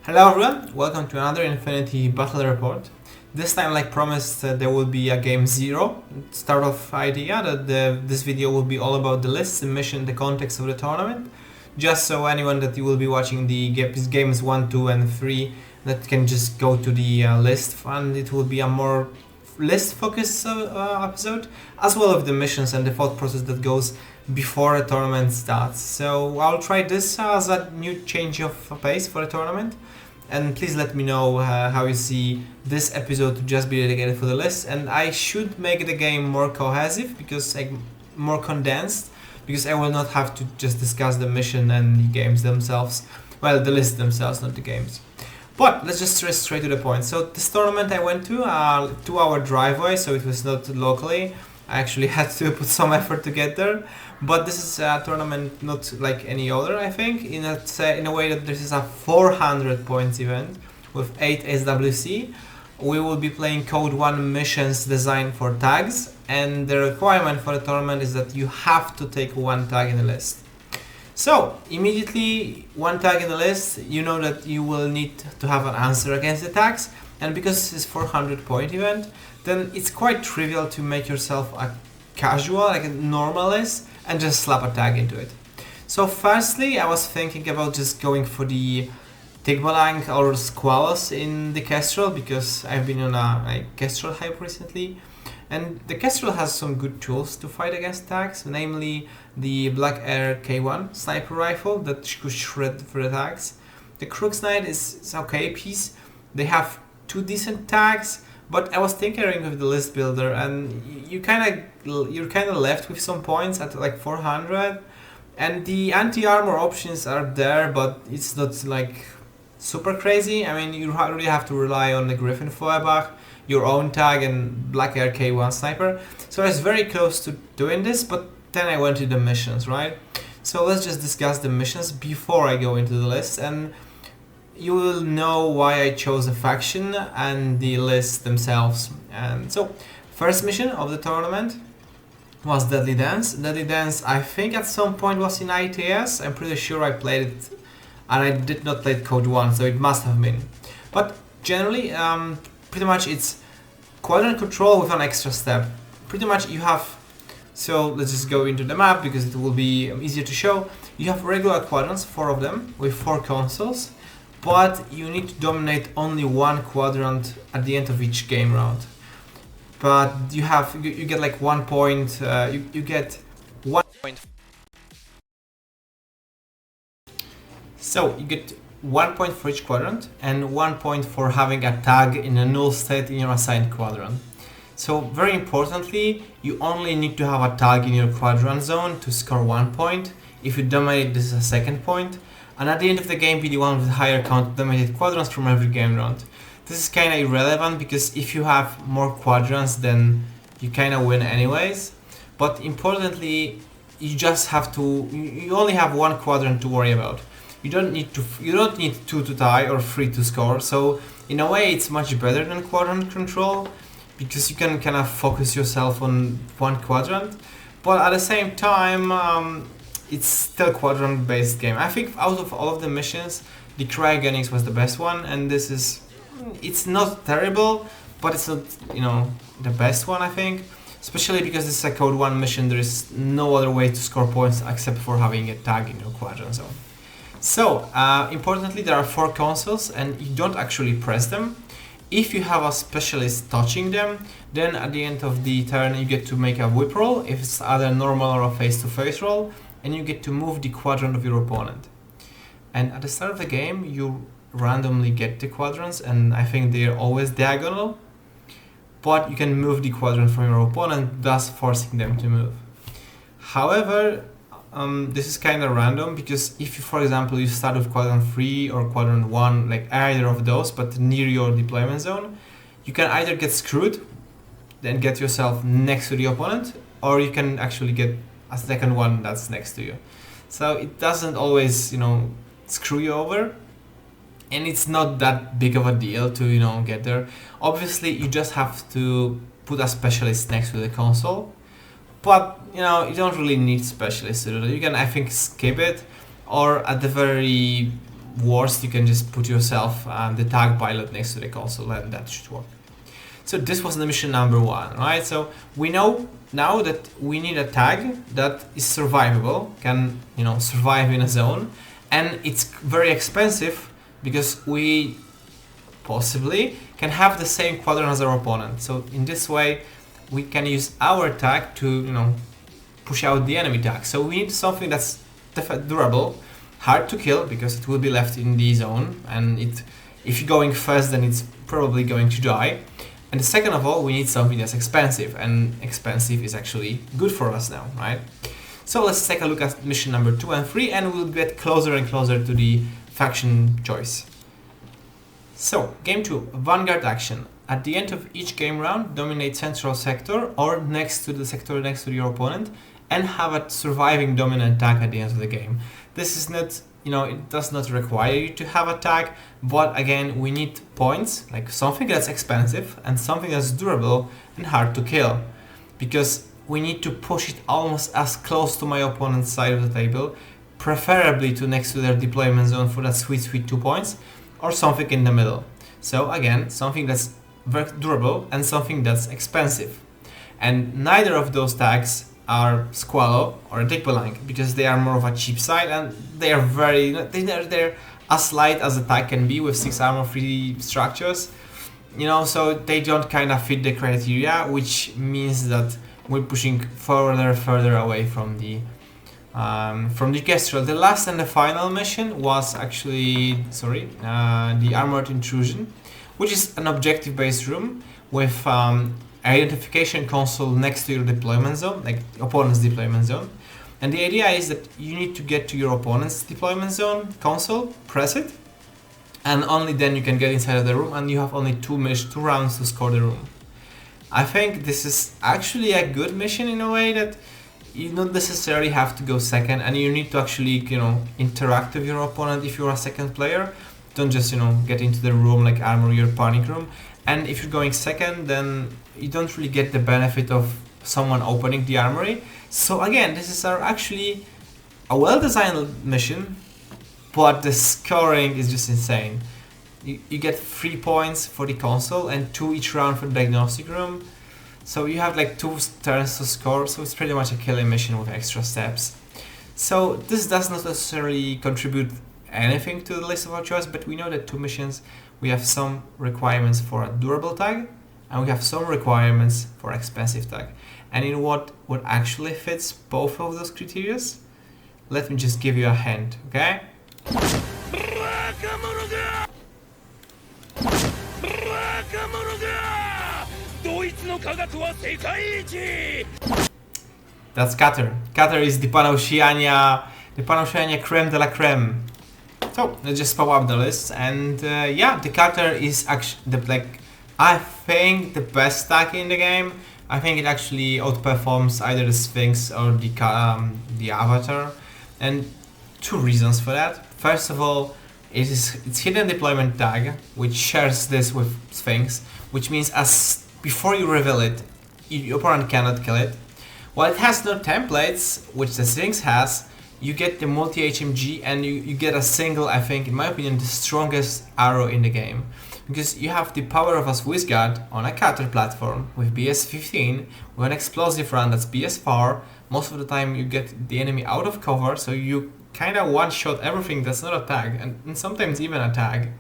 Hello everyone, welcome to another Infinity Battle Report. This time, like promised, there will be a game 0. Start off idea that this video will be all about the lists, the mission, the context of the tournament. Just so anyone that you will be watching the games 1, 2 and 3 that can just go to the list, and it will be a more list focused episode, as well as the missions and the thought process that goes before a tournament starts. So I'll try this as a new change of pace for a tournament. And please let me know how you see this episode to just be dedicated for the list. And I should make the game more cohesive, because more condensed, because I will not have to just discuss the mission and the games themselves. Well, the list themselves, not the games. But let's just straight to the point. So this tournament I went to, 2-hour drive away, so it was not locally. I actually had to put some effort to get there. But this is a tournament not like any other, I think, in a way that this is a 400 points event with 8 SWC. We will be playing Code 1 missions designed for tags, and the requirement for the tournament is that you have to take one tag in the list. So, immediately, one tag in the list, you know that you will need to have an answer against the tags, and because this is 400 point event, then it's quite trivial to make yourself a casual, like a normal list, and just slap a tag into it. So firstly, I was thinking about just going for the Tigbalang or Squalos in the Kestrel, because I've been on a Kestrel hype recently. And the Kestrel has some good tools to fight against tags, namely the Black Air K1 sniper rifle that could shred for the tags. The Crux Knight is okay piece. They have 2 decent tags, but I was tinkering with the list builder, and you're kind of left with some points at like 400, and the anti-armor options are there, but it's not like super crazy. I mean, you really have to rely on the Griffin Feuerbach, your own tag, and Black Air K1 sniper. So I was very close to doing this, but then I went to the missions, right? So let's just discuss the missions before I go into the list, and you will know why I chose a faction and the list themselves. And so, first mission of the tournament was Deadly Dance. Deadly Dance, I think at some point was in ITS. I'm pretty sure I played it, and I did not play Code 1, so it must have been. But generally, pretty much it's quadrant control with an extra step. Pretty much you have, so let's just go into the map because it will be easier to show. You have regular quadrants, 4 of them, with 4 consoles. But you need to dominate only one quadrant at the end of each game round. But you get like 1 point. You get 1 point. So you get 1 point for each quadrant and 1 point for having a tag in a null state in your assigned quadrant. So very importantly, you only need to have a tag in your quadrant zone to score 1 point. If you dominate, this is a 2nd point. And at the end of the game, be the one with the higher count of dominated quadrants from every game round. This is kinda irrelevant, because if you have more quadrants, then you kinda win anyways. But importantly, you only have 1 quadrant to worry about. You don't need 2 to tie or 3 to score. So in a way, it's much better than quadrant control, because you can kind of focus yourself on 1 quadrant. But at the same time, it's still quadrant-based game. I think out of all of the missions, the cryogenics was the best one, and it's not terrible, but it's not, the best one, I think. Especially because this is a Code 1 mission, there is no other way to score points except for having a tag in your quadrant zone. So, importantly, there are 4 consoles, and you don't actually press them. If you have a specialist touching them, then at the end of the turn you get to make a whip roll, if it's either normal or a face-to-face roll, and you get to move the quadrant of your opponent. And at the start of the game, you randomly get the quadrants, and I think they're always diagonal, but you can move the quadrant from your opponent, thus forcing them to move. However, this is kind of random, because if you, for example, you start with quadrant 3 or quadrant 1, like either of those, but near your deployment zone, you can either get screwed, then get yourself next to the opponent, or you can actually get a 2nd one that's next to you. So it doesn't always, screw you over, and it's not that big of a deal to, get there. Obviously, you just have to put a specialist next to the console, but, you don't really need specialists to do that. You can, I think, skip it, or at the very worst, you can just put yourself the tag pilot next to the console, and that should work. So this was the mission number 1, right? So we know now that we need a tag that is survivable, can, you know, survive in a zone, and it's very expensive because we possibly can have the same quadrant as our opponent. So in this way, we can use our tag to, you know, push out the enemy tag. So we need something that's durable, hard to kill because it will be left in the zone, and if you're going first, then it's probably going to die. And second of all, we need something that's expensive, and expensive is actually good for us now, right? So let's take a look at mission number 2 and 3, and we'll get closer and closer to the faction choice. So, game 2, Vanguard action. At the end of each game round, dominate central sector or next to the sector next to your opponent, and have a surviving dominant tag at the end of the game. This is not, you know, it does not require you to have a tag, but again, we need points, like something that's expensive and something that's durable and hard to kill, because we need to push it almost as close to my opponent's side of the table, preferably to next to their deployment zone for that sweet 2 points, or something in the middle. So again, something that's very durable and something that's expensive. And neither of those tags are Squallow or Dickbelang, because they are more of a cheap side, and they are very, they're as light as a tag can be with 6 armor, 3 structures, you know, so they don't kind of fit the criteria, which means that we're pushing further away from the Kestrel. The last and the final mission was actually, the Armored Intrusion, which is an objective-based room with identification console next to your deployment zone, like opponent's deployment zone. And the idea is that you need to get to your opponent's deployment zone console, press it, and only then you can get inside of the room, and you have only 2 rounds to score the room. I think this is actually a good mission in a way that you don't necessarily have to go second, and you need to actually, you know, interact with your opponent if you're a second player. Don't just, you know, get into the room like armor your panic room. And if you're going second, then you don't really get the benefit of someone opening the armory. So again, this is actually a well-designed mission, but the scoring is just insane. You get 3 points for the console and 2 each round for the diagnostic room. So you have like 2 turns to score, so it's pretty much a killing mission with extra steps. So this does not necessarily contribute anything to the list of our choice, but we know that 2 missions, we have some requirements for a durable tag, and we have some requirements for expensive tag. And in what actually fits both of those criteria, let me just give you a hint, okay? That's Qatar. Qatar is the Pan-Oceania creme de la creme. So let's just pop up the list, and yeah, the Qatar is actually I think the best tag in the game. I think it actually outperforms either the Sphinx or the Avatar, and 2 reasons for that. First of all, it's hidden deployment tag, which shares this with Sphinx, which means before you reveal it, your opponent cannot kill it. While it has no templates, which the Sphinx has, you get the multi-HMG, and you get a single, I think, in my opinion, the strongest arrow in the game. Because you have the power of a Swiss Guard on a cutter platform with BS-15, with an explosive run that's BS-4. Most of the time you get the enemy out of cover, so you kinda one-shot everything that's not a tag, and sometimes even a tag.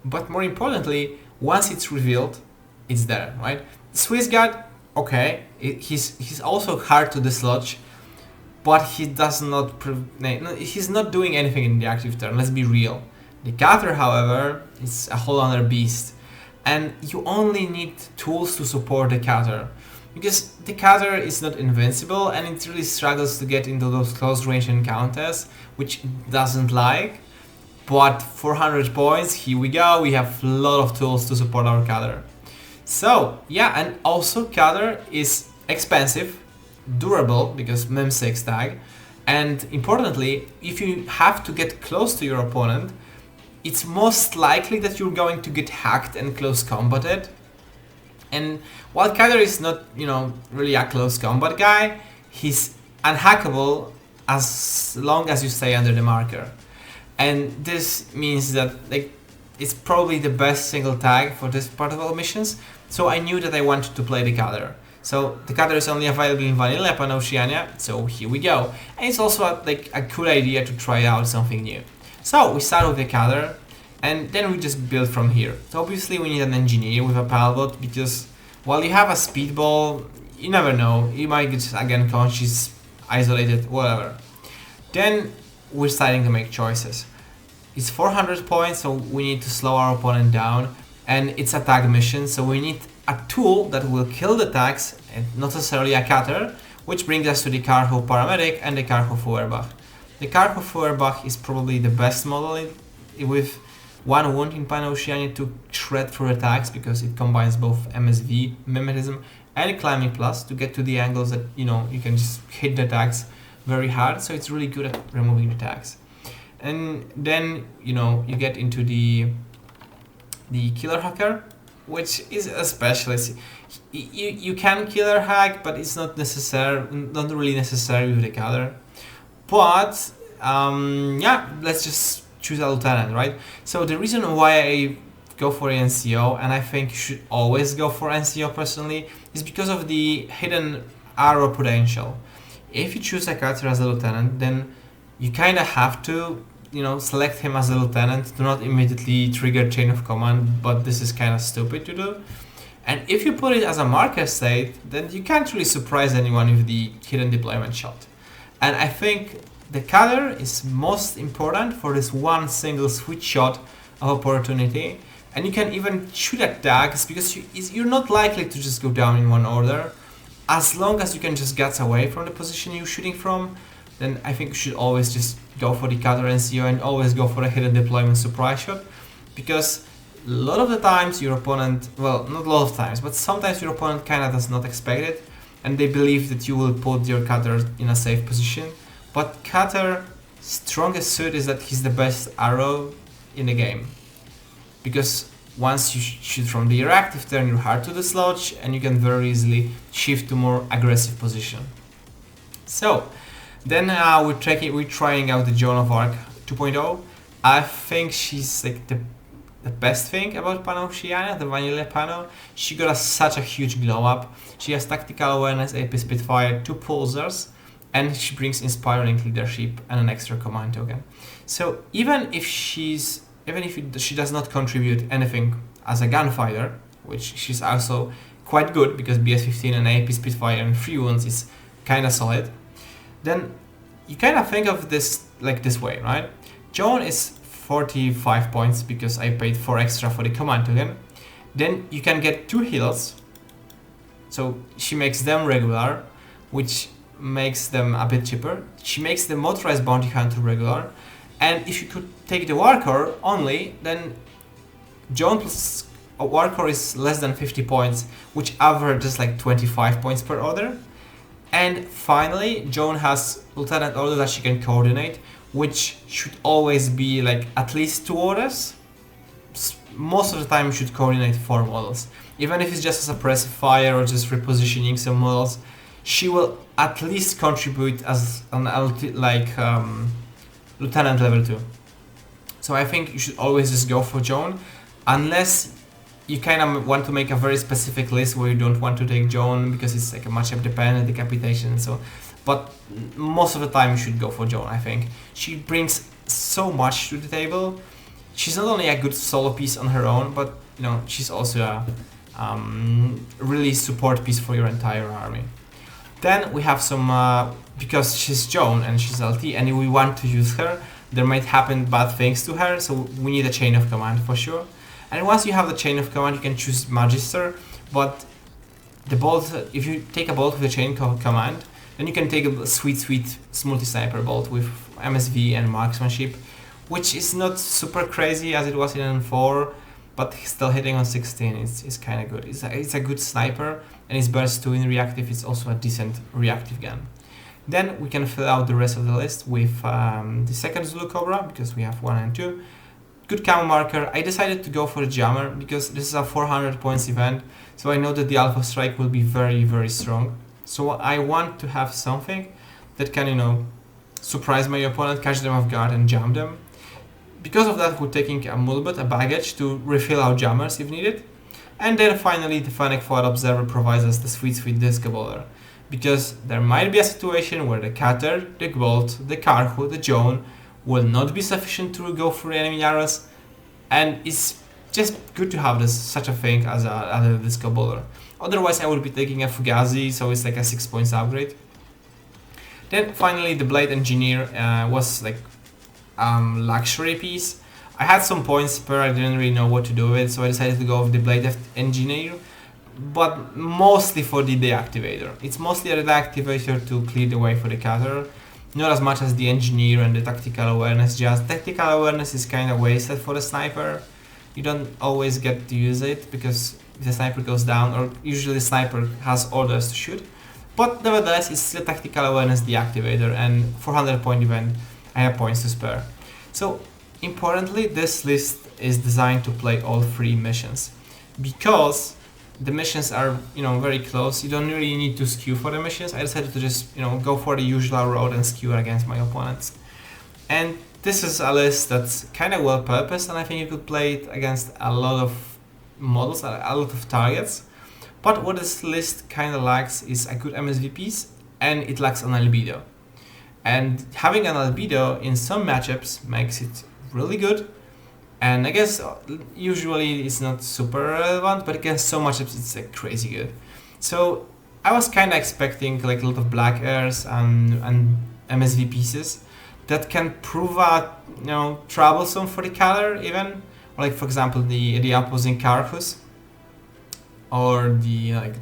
But more importantly, once it's revealed, it's there, right? Swiss Guard, okay, he's also hard to dislodge, but he's not doing anything in the active turn, let's be real. The Cutter, however, is a whole other beast, and you only need tools to support the Cutter, because the Cutter is not invincible, and it really struggles to get into those close range encounters, which it doesn't like. But 400 points, here we go, we have a lot of tools to support our Cutter. So yeah, and also Cutter is expensive, durable, because MEM6 tag, and importantly, if you have to get close to your opponent, it's most likely that you're going to get hacked and close combated. And while Kyler is not, really a close combat guy, he's unhackable as long as you stay under the marker. and this means that like it's probably the best single tag for this part of all missions. So I knew that I wanted to play the Cutter. So the Cutter is only available in Vanilla Pan-Oceania, so here we go. And it's also like a cool idea to try out something new. So we start with the Cutter, and then we just build from here. So obviously we need an engineer with a palbot, because while you have a speedball, you never know, you might get again conscious, isolated, whatever. Then we're starting to make choices. It's 400 points, so we need to slow our opponent down, and it's a tag mission, so we need a tool that will kill the tags, and not necessarily a cutter, which brings us to the Karho Paramedic and the Karho Feuerbach. The Karho Feuerbach is probably the best model with one wound in Pan-Oceania to shred through attacks, because it combines both MSV, Mimetism, and Climbing Plus to get to the angles that, you know, you can just hit the tags very hard, so it's really good at removing the tags. And then, you know, you get into the Killer Hacker, which is a specialist. You can Killer Hack, but it's not really necessary with the Cutter. But yeah, let's just choose a lieutenant, right? So the reason why I go for NCO, and I think you should always go for NCO personally, is because of the hidden arrow potential. If you choose a Cutter as a lieutenant, then you kind of have to, you know, select him as a lieutenant to not immediately trigger chain of command, but this is kind of stupid to do. And if you put it as a marker state, then you can't really surprise anyone with the hidden deployment shot. And I think the Cutter is most important for this one single switch shot of opportunity. And you can even shoot at tags, because you're not likely to just go down in one order. As long as you can just get away from the position you're shooting from, then I think you should always just go for the Cutter NCO and always go for a hidden deployment surprise shot, because a lot of the times your opponent, well, not a lot of times, but sometimes your opponent kind of does not expect it, and they believe that you will put your Cutter in a safe position. But Cutter strongest suit is that he's the best arrow in the game, because once you shoot from the reactive turn, you're hard to dislodge, and you can very easily shift to more aggressive position. So then we're trying out the Joan of Arc 2.0. I think she's like the best thing about Pan-Oceania, the Vanilla Pano. She got such a huge glow up. She has tactical awareness, AP Spitfire, 2 pulsars, and she brings inspiring leadership and an extra command token. So even if she does not contribute anything as a gunfighter, which she's also quite good, because BS-15 and AP Spitfire and 3 wounds is kind of solid, then you kind of think of this like this way, right? Joan is 45 points because I paid 4 extra for the command token. Then you can get 2 heals, so she makes them regular, which makes them a bit cheaper. She makes the motorized bounty hunter regular, and if you could take the Warcore only, then Joan plus Warcore is less than 50 points, which averages like 25 points per order. And finally, Joan has Lieutenant Order that she can coordinate, which should always be like at least 2 orders. Most of the time you should coordinate 4 models. Even if it's just a suppressive fire or just repositioning some models, she will at least contribute as an Lieutenant level 2. So I think you should always just go for Joan, unless you kind of want to make a very specific list where you don't want to take Joan because it's like a matchup dependent decapitation. So, but most of the time you should go for Joan. I think she brings so much to the table. She's not only a good solo piece on her own, but you know, she's also a really support piece for your entire army. Then we have some because she's Joan and she's LT, and we want to use her. There might happen bad things to her, so we need a chain of command for sure. And once you have the chain of command, you can choose Magister, but the bolt, if you take a bolt with the chain of command, then you can take a sweet multi-sniper bolt with MSV and marksmanship, which is not super crazy as it was in N4, but still hitting on 16 is kind of good. It's a good sniper, and it's burst 2 in reactive. It's also a decent reactive gun. Then we can fill out the rest of the list with the second Zulu Cobra, because we have 1 and 2. Good camo marker. I decided to go for the Jammer because this is a 400 points event, so I know that the Alpha Strike will be very strong. So I want to have something that can, you know, surprise my opponent, catch them off guard and jam them. because of that, we're taking a mulbut, a baggage, to refill our jammers if needed. And then finally, the Fennec Forward Observer provides us the sweet disc bowler. Because there might be a situation where the Cutter, the Gbolt, the Karhu, the Joan will not be sufficient to go through enemy arrows, and it's just good to have such a thing as a disco bowler. Otherwise I would be taking a Fugazi, so it's like a 6 points upgrade. Then finally the Blade Engineer was like luxury piece. I had some points per, I didn't really know what to do with it, so I decided to go with the Blade Engineer, but mostly for the deactivator. It's mostly a deactivator to clear the way for the Cutter, not as much as the Engineer and the Tactical Awareness. Just Tactical Awareness is kind of wasted for the Sniper. You don't always get to use it because if the Sniper goes down, or usually the Sniper has orders to shoot, but nevertheless it's still Tactical Awareness deactivator, and 400 point event I have points to spare. So importantly, this list is designed to play all 3 missions, because the missions are, very close. You don't really need to skew for the missions. I decided to just, go for the usual road and skew against my opponents. And this is a list that's kind of well purposed, and I think you could play it against a lot of models, a lot of targets. But what this list kind of lacks is a good MSV piece, and it lacks an albedo. And having an albedo in some matchups makes it really good. And I guess usually it's not super relevant, but against some matchups it's like crazy good. So I was kind of expecting like a lot of black airs and MSV pieces that can prove troublesome for the color even, like for example the opposing Karhus, or the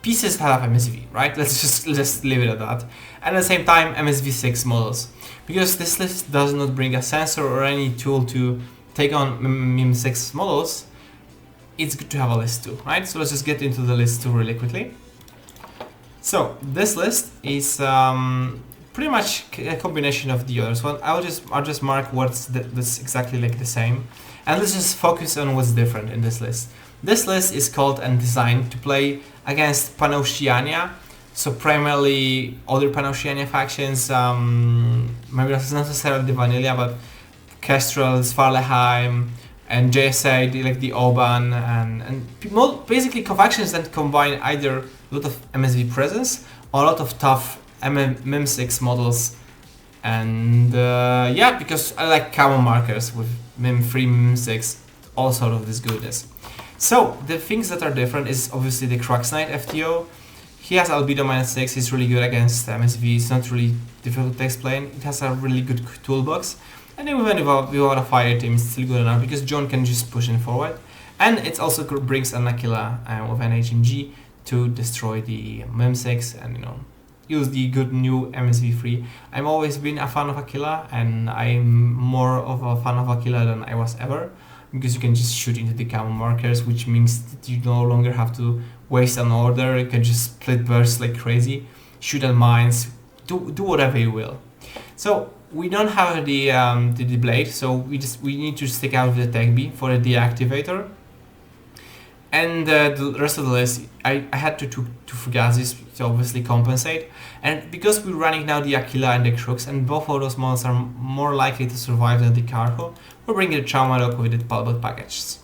pieces that have MSV, right? Let's just leave it at that. And at the same time MSV6 models, because this list does not bring a sensor or any tool to take on MIM6 models. It's good to have a list too, right? So let's just get into the list too really quickly. So this list is pretty much a combination of the others. Well, I'll just mark that's exactly like the same, and let's just focus on what's different in this list. This list is called and designed to play against Pan-Oceania, so primarily other Pan-Oceania factions, maybe not necessarily the Vanilla, but Kestrel, Svarleheim, and JSA, like the Oban, and basically factions that combine either a lot of MSV presence or a lot of tough MIM6 models. And yeah, because I like camo markers with MIM3, MIM6, all sort of this goodness. So the things that are different is obviously the Crux Knight FTO. He has albedo -6, he's really good against MSV, it's not really difficult to explain. It has a really good toolbox, and even without a fire team it's still good enough because John can just push in forward. And it also brings an Aquila with an HMG to destroy the MIM6 and use the good new MSV3. I've always been a fan of Aquila, and I'm more of a fan of Aquila than I was ever, because you can just shoot into the camo markers, which means that you no longer have to waste an order. You can just split burst like crazy, shoot at mines, do whatever you will. So we don't have the blade, so we need to stick out with the tech B for the deactivator. And the rest of the list, I had two Fugazis to obviously compensate. And because we're running now the Aquila and the Crux, and both of those models are more likely to survive than the Karho, we're bringing the Traumarok with the Palbot packages.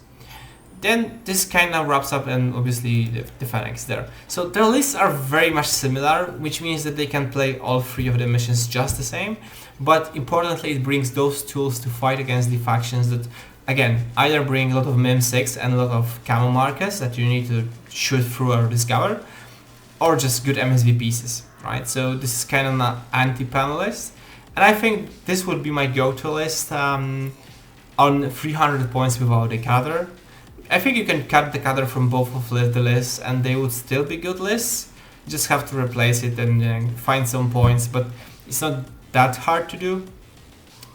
Then this kind of wraps up, and obviously the Fennecs there. So their lists are very much similar, which means that they can play all 3 of the missions just the same. But importantly, it brings those tools to fight against the factions that, again, either bring a lot of MIM6 and a lot of camo markers that you need to shoot through or discover, or just good MSV pieces, right? So this is kind of an anti-panel list, and I think this would be my go-to list on 300 points without the Cutter. I think you can cut the Cutter from both of the lists and they would still be good lists. You just have to replace it and find some points, but it's not that hard to do,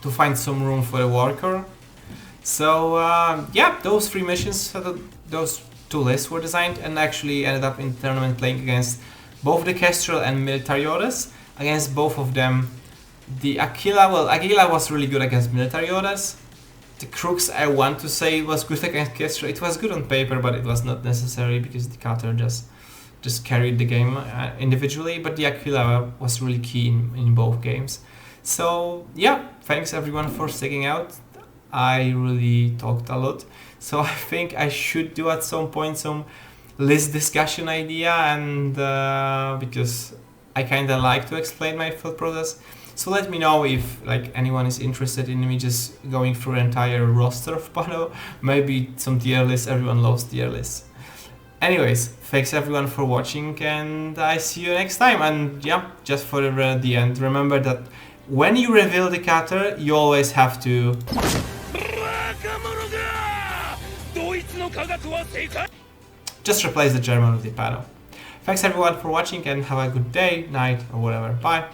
to find some room for the Worker. So yeah, those 3 missions, those 2 lists were designed, and actually ended up in the tournament playing against both the Kestrel and Military Orders. Against both of them, the Aquila, well, Aquila was really good against Military Orders. The Crux, I want to say, was good against Kestrel. It was good on paper, but it was not necessary because the Cutter just carried the game individually. But the Aquila was really key in both games. So yeah, thanks everyone for sticking out. I really talked a lot, so I think I should do at some point some list discussion idea, and because I kind of like to explain my thought process. So let me know if like anyone is interested in me just going through an entire roster of Pano, maybe some tier lists. Everyone loves tier lists. Anyways, thanks everyone for watching, and I see you next time. And yeah, just for the end, remember that when you reveal the cutter, you always have to just replace the German with the Pano. Thanks everyone for watching, and have a good day, night, or whatever. Bye!